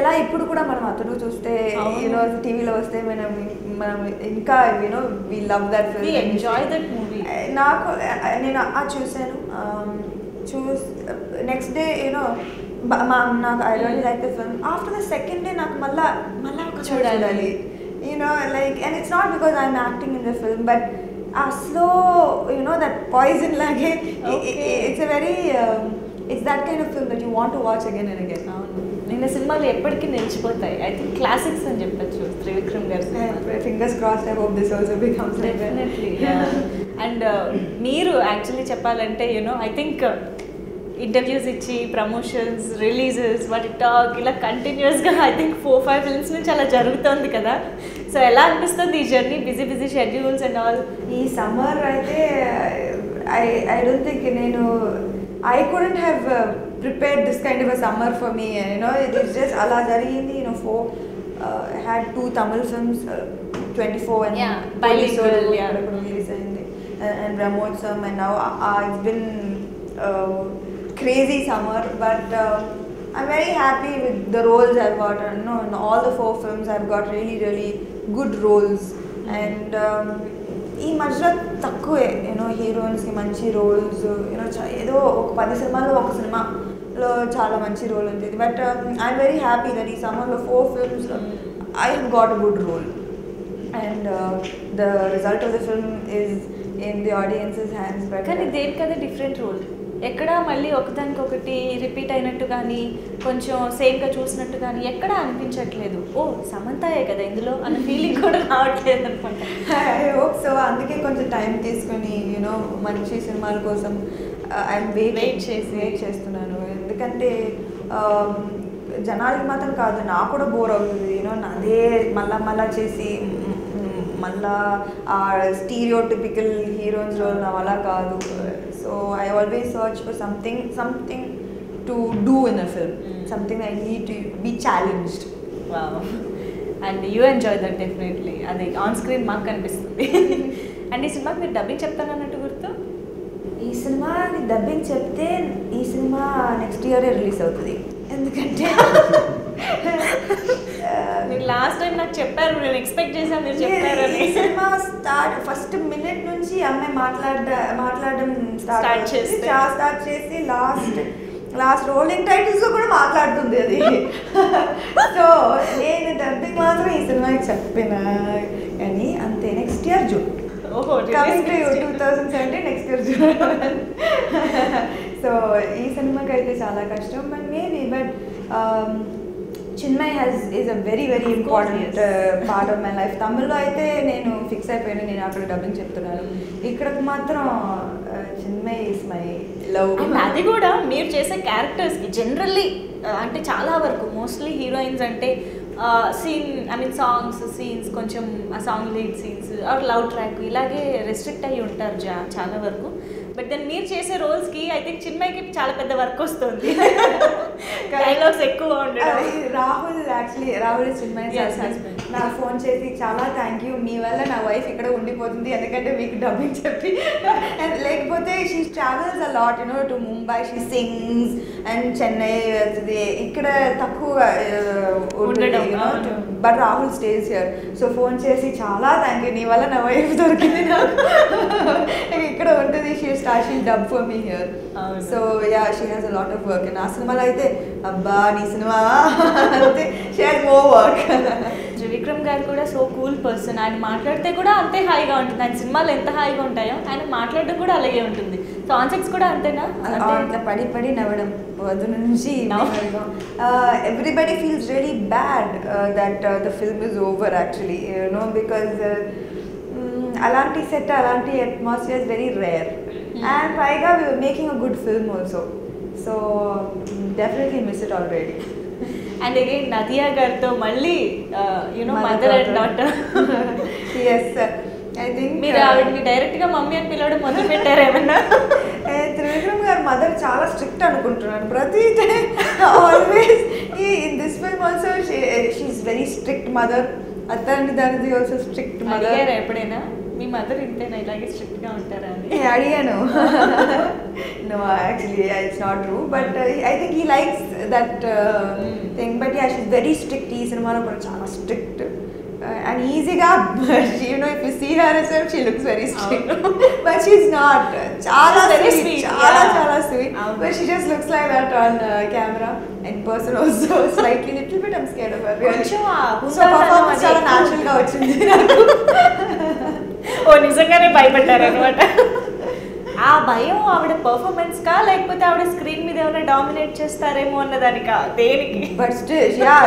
ఎలా ఇప్పుడు కూడా మనం అతడు చూస్తే యూనో టీవీలో వస్తే మనం మనం ఇంకా you know we love that film, we enjoy that movie. నాకు నేను చూసాను, నెక్స్ట్ డే యూనో నాకు I really like the film. After the second day నాకు మళ్ళా ఒక చూడాలి you know like, and it's not because I'm acting in the film, but a slow you know that poison లాగే it's a very it's that kind of film that you want to watch again and again. నిన్న సినిమాలు ఎప్పటికీ నిలిచిపోతాయి. I think classics అని చెప్పచ్చు త్రివిక్రమ్ గారు. Fingers crossed, I hope this also becomes definitely. And మీరు actually చెప్పాలంటే you know I think interviews ఇచ్చి promotions, releases, వాటి టాక్ ఇలా కంటిన్యూస్గా ఐ థింక్ 4-5 ఫిల్మ్స్ నుంచి అలా జరుగుతుంది కదా. సో ఎలా అనిపిస్తుంది ఈ journey, busy schedules and all? ఈ సమ్మర్ అయితే I don't think I couldn't have prepared this kind of a summer for me, you know. It's just ala jarigindi, you know. I had 2 Tamil films, 24 and bilingual, release and Brahmotsam, and now it's been crazy summer, but I'm very happy with the roles I've got. In all the 4 films I've got really good roles, and ఈ మధ్యలో తక్కువే you know హీరోయిన్స్కి మంచి roles, you know ఏదో ఒక 10 సినిమాల్లో ఒక సినిమాలో చాలా మంచి రోల్ ఉంటుంది. But I'm very happy that ఈ సమ్మర్లో 4 films I have got a good role, and the result of the film is in the audience's hands. But కానీ దేనికదే డిఫరెంట్ రోల్, ఎక్కడ మళ్ళీ ఒకదానికొకటి రిపీట్ అయినట్టు కానీ కొంచెం సేమ్గా చూసినట్టు కానీ ఎక్కడ అనిపించట్లేదు. ఓ సమంతాయే కదా ఇందులో అన్న ఫీలింగ్ కూడా రావట్లేదు అనుకుంటా. I hope so. అందుకే కొంచెం టైం తీసుకొని యూనో మంచి సినిమాల కోసం ఐఎమ్ వెయిట్ చేస్తున్నాను. ఎందుకంటే జనాలకి మాత్రం కాదు, నాకు కూడా బోర్ అవుతుంది యూనో అదే మళ్ళా చేసి మళ్ళా ఆ స్టీరియోటిపికల్ హీరోయిన్స్ రోల్ నా వల్ల కాదు. So I always search for something to do in a film, something I need to be challenged. And you enjoy that definitely. అది ఆన్ స్క్రీన్ మాకు కనిపిస్తుంది. అండ్ ఈ సినిమాకి మీరు డబ్బింగ్ చెప్తానన్నట్టు గుర్తు? ఈ సినిమాకి డబ్బింగ్ చెప్తే ఈ సినిమా నెక్స్ట్ ఇయరే రిలీజ్ అవుతుంది. ఎందుకంటే మీరు లాస్ట్ టైం నాకు చెప్పారు, నేను ఎక్స్పెక్ట్ చేశాను మీరు చెప్పారని. సినిమా ఫస్ట్ మినిట్ నుంచి అమ్మాయి మాట్లాడడం స్టార్ట్ చేసి లాస్ట్ రోలింగ్ టైటిల్స్ లో కూడా మాట్లాడుతుంది అది. సో నేను డబ్బింగ్ మాత్రం ఈ సినిమాకి చెప్పినా కానీ అంతే. Next year June, coming to 2017 next year June. So ఈ సినిమాకి అయితే చాలా కష్టం, but maybe but Chinmay is a very important part of my life. తమిళ్లో అయితే నేను ఫిక్స్ అయిపోయాను, నేను అక్కడ డబ్బింగ్ చెప్తున్నాను. ఇక్కడికి మాత్రం Chinmay is my love. అది కూడా మీరు చేసే క్యారెక్టర్స్కి జనరల్లీ అంటే చాలా వరకు మోస్ట్లీ హీరోయిన్స్ అంటే సాంగ్స్ సీన్స్, కొంచెం ఆ song lead scenes or love track ఇలాగే రెస్ట్రిక్ట్ అయ్యి ఉంటారు చాలా వరకు. బట్ దెన్ మీరు చేసే రోల్స్కి ఐ థింక్ చిన్మయ్కి చాలా పెద్ద వర్క్ వస్తుంది. డైలాగ్స్ ఎక్కువ ఉండడం. రాహుల్ చిన్మయ్ నాకు ఫోన్ చేసి చాలా థ్యాంక్ యూ, మీ వల్ల నా వైఫ్ ఇక్కడ ఉండిపోతుంది ఎందుకంటే మీకు డబ్బింగ్ చెప్పి. లేకపోతే she travels a lot you know to Mumbai, she sings and Chennai వెళ్తుంది, ఇక్కడ తక్కువ ఉండడం. But Rahul stays here. So phone చేసి చాలా థ్యాంక్ యూ, నీ వల్ల నా వైఫ్ దొరికింది నాకు, ఇక్కడ ఉంటుంది. She dubbed for me here. So yeah, she has a lot of work. And ఆ సినిమాలో అయితే అబ్బా నీ సినిమా అంటే she has more work. Trivikram గారు కూడా సో కూల్ పర్సన్. ఆయన మాట్లాడితే కూడా అంతే హాయిగా ఉంటుంది. ఆయన సినిమాలు ఎంత హాయిగా ఉంటాయో ఆయన మాట్లాడడం కూడా అలాగే ఉంటుంది. సో ఆన్సెట్స్ కూడా అంతేనా? అట్లా పడి నవ్వడం పొద్దున నుంచి. Everybody feels really bad that the film is over actually, you know, because అలాంటి సెట్, అలాంటి atmosphere is very rare. And పైగా we were making a good film also, so definitely miss it already. And again Nadia గారితో మళ్ళీ mother and daughter. Yes, I think మీరు ఆవిడని direct గా mummy అని పిలవడం మొదలు పెట్టారు ఏమన్నా? త్రివిక్రమ్ గారు మదర్ చాలా స్ట్రిక్ట్ అనుకుంటున్నాను ప్రతి time. Always in this film also she is very strict mother. అతని దానిది ఆల్సో స్ట్రిక్ట్ మదర్. అడిగారా ఎప్పుడైనా? మీ మదర్ ఇంతేనా ఇలాగే స్ట్రిక్ట్గా ఉంటారా అని అడిగాను. No, actually it's not true, but I think he likes that thing, but yeah, she's very strict. ఈ సినిమాలో కూడా చాలా strict and ఈజీగా, you know, if you see her herself, she looks very strict, but she's not. చాలా sweet, చాలా sweet, but she just looks like that on camera. In person also slightly little bit I'm scared of her. So performance చాలా natural గా వచ్చింది నాకు. ఓ నిజంగానే భయపడ్డారనమాట. ఆ భయం ఆవిడ పర్ఫార్మెన్స్ కా లేకపోతే ఆవిడ స్క్రీన్ మీద ఏమైనా డామినేట్ చేస్తారేమో అన్నదానికా దేనికి? బట్ స్టిల్ యా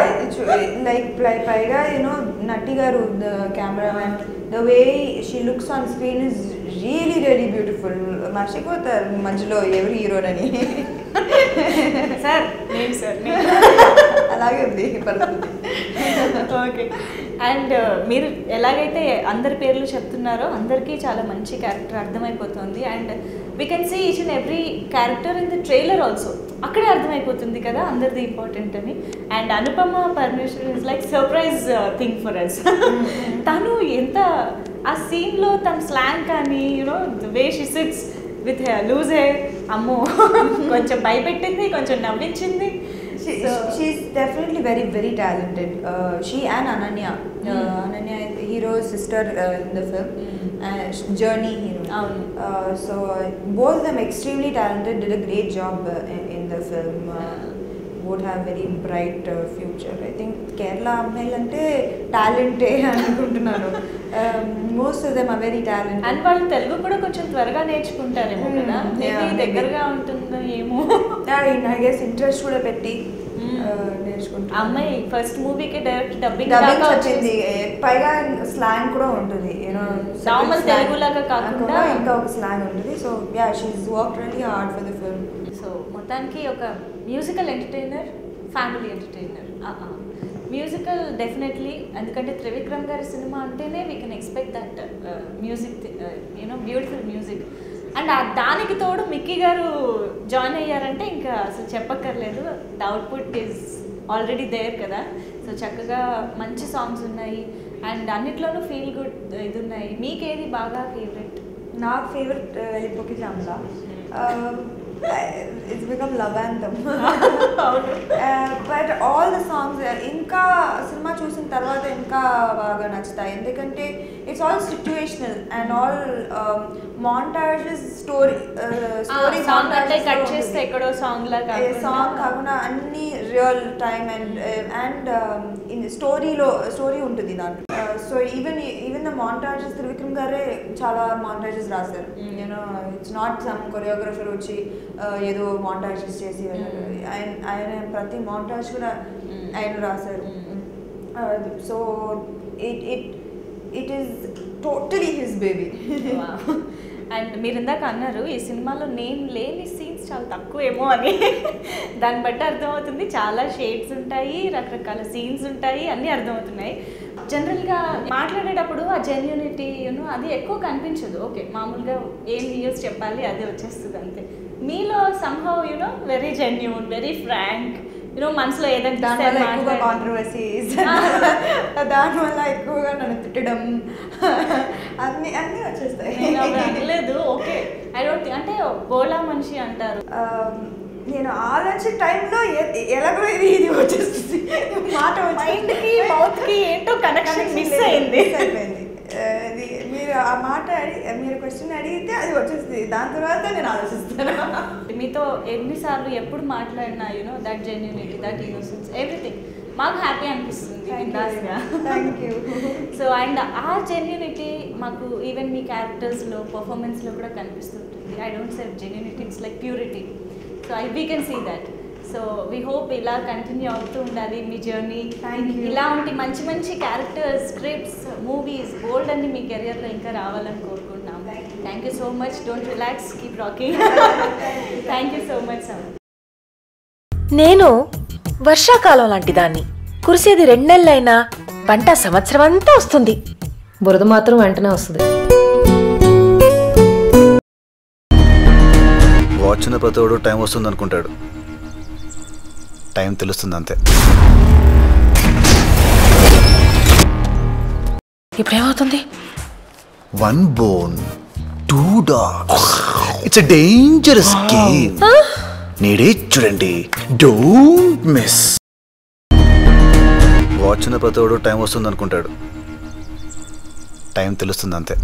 లైక్ పైగా యూనో నటి గారు the cameraman the way she looks on screen is really really beautiful. మర్చిపోతారు మధ్యలో ఎవరి హీరోనని. సార్ నేను సార్ అలాగే ఉంది పరిస్థితి. ఓకే. అండ్ మీరు ఎలాగైతే అందరి పేర్లు చెప్తున్నారో అందరికీ చాలా మంచి క్యారెక్టర్ అర్థమైపోతుంది. And we can see each and every character in the trailer also. అక్కడే అర్థమైపోతుంది కదా అందరిది ఇంపార్టెంట్ అని. And Anupama Parameshwar is like surprise thing for us. తను ఎంత ఆ సీన్లో తన స్లాంగ్ కానీ you know the way she sits with loose hair, అమ్మో కొంచెం భయపెట్టింది, కొంచెం నవ్వించింది. She's definitely very very talented. She and Ananya. Ananya is the hero's sister in the film. Journey hero. So both of them extremely talented. Did a great job in the film. Both have very bright future. I think Kerala అమ్మాయిలు అంటే టాలెంటే అనుకుంటున్నాను. Most of them are very talented. And వాళ్ళు తెలుగు కూడా కొంచెం త్వరగా నేర్చుకుంటారేమో కదా, దగ్గరగా ఉంటుందో ఏమో. I guess ఇంట్రెస్ట్ కూడా పెట్టి నేర్చుకుంటారు. అమ్మాయి ఫస్ట్ మూవీకి డైరెక్ట్ డబ్బింగ్ వచ్చింది, పైగా స్లాంగ్ కూడా ఉంటుంది, యూనో నార్మల్ తెలుగులాగా కాకుండా ఇంకా ఒక స్లాంగ్ ఉంటుంది. So yeah she's worked really hard for the film. So మొత్తానికి ఒక musical entertainer, family entertainer. Musical definitely, ఎందుకంటే త్రివిక్రమ్ గారి సినిమా అంటేనే we can expect that music, you know beautiful music. And దానికి తోడు మిక్కీ గారు జాయిన్ అయ్యారంటే ఇంకా అసలు చెప్పక్కర్లేదు. The output is already there కదా. సో చక్కగా మంచి సాంగ్స్ ఉన్నాయి అండ్ అన్నిట్లోనూ ఫీల్ గుడ్ ఇది ఉన్నాయి. మీకేది బాగా ఫేవరెట్? నాకు ఫేవరెట్ వెళ్ళిపోకి శ్యామల. It's become love anthem. But all the songs ఇంకా సినిమా చూసిన తర్వాత ఇంకా బాగా నచ్చుతాయి, ఎందుకంటే it's all situational and all montages, story song అంటే కట్ చేస్తే ఎక్కడో సాంగ్ లాగా సాంగ్ కాకుండా అన్ని real time and in story ఉంటుంది దాంట్లో. So even the montages Trivikram గారే చాలా montages రాశారు. You know it's not some choreographer వచ్చి ఏదో montages చేసి ఆయన ప్రతి montage కూడా ఆయన రాశారు. So it is totally his baby. And మీరు ఇందాక అన్నారు ఈ సినిమాలో నేను లేని సీన్స్ చాలా తక్కువేమో అని. దాన్ని బట్టి అర్థమవుతుంది చాలా షేడ్స్ ఉంటాయి, రకరకాల సీన్స్ ఉంటాయి, అన్నీ అర్థమవుతున్నాయి. జనరల్గా మాట్లాడేటప్పుడు ఆ జెన్యూనిటీ యూనో అది ఎక్కువ కనిపించదు. ఓకే మామూలుగా ఏం న్యూస్ చెప్పాలి అదే వచ్చేస్తుంది అంతే. మీలో somehow you know very genuine, very frank, you know మనసులో ఏదంటే ఎక్కువగా కాంట్రవర్సీస్, దానివల్ల ఎక్కువగా నన్ను తిట్టడం అన్నీ వచ్చేస్తాయి. అనలేదు. ఓకే ఐ డోంట్ థింక్ అంటే బోలా మనిషి అంటారు. నేను ఆలోచించే టైంలో ఎలాగో ఇది వచ్చేస్తుంది మాట, మైండ్కి మౌత్కి ఏంటో కనెక్షన్ మిస్ అయింది. అది మీరు ఆ మాట మీరు క్వశ్చన్ అడిగితే అది వచ్చేస్తుంది, దాని తర్వాత నేను ఆలోచిస్తాను. మీతో ఎన్నిసార్లు ఎప్పుడు మాట్లాడినా you know that genuinity, that innocence, everything మాకు హ్యాపీ అనిపిస్తుంది. Thank you. సో అండ్ ఆ జెన్యూనిటీ మాకు ఈవెన్ మీ క్యారెక్టర్స్లో పర్ఫార్మెన్స్లో కూడా కనిపిస్తుంటుంది. I don't say genuinity, it's like purity. So we can see that. So we hope ఇలా కంటిన్యూ అవుతూ ఉండాలి మీ జర్నీ. ఇలా ఉంటే మంచి మంచి క్యారెక్టర్స్, స్క్రిప్ట్స్, మూవీస్ బోల్డ్ అన్ని మీ కెరియర్లో ఇంకా రావాలని కోరుకుంటున్నాం. Thank you so much. Don't relax, keep rocking. Thank you so much sir. నేను వర్షాకాలం లాంటి దాన్ని. కురిసేది 2 నెలలైనా పంట సంవత్సరం అంతా వస్తుంది. బురద మాత్రం వెంటనే వస్తుంది. వచ్చిన ప్రతోడు టైం వస్తుంది అనుకుంటాడు, టైం తెలుస్తుంది అంతే. ఇప్పుడేమవుతుంది? 1 bone, 2 dogs. It's a dangerous game. నీడే చూడండి, డోంట్ మిస్. వాచ్ ఉన్న ప్రతోడు టైం వస్తుంది అనుకుంటాడు, టైం తెలుస్తుంది అంతే.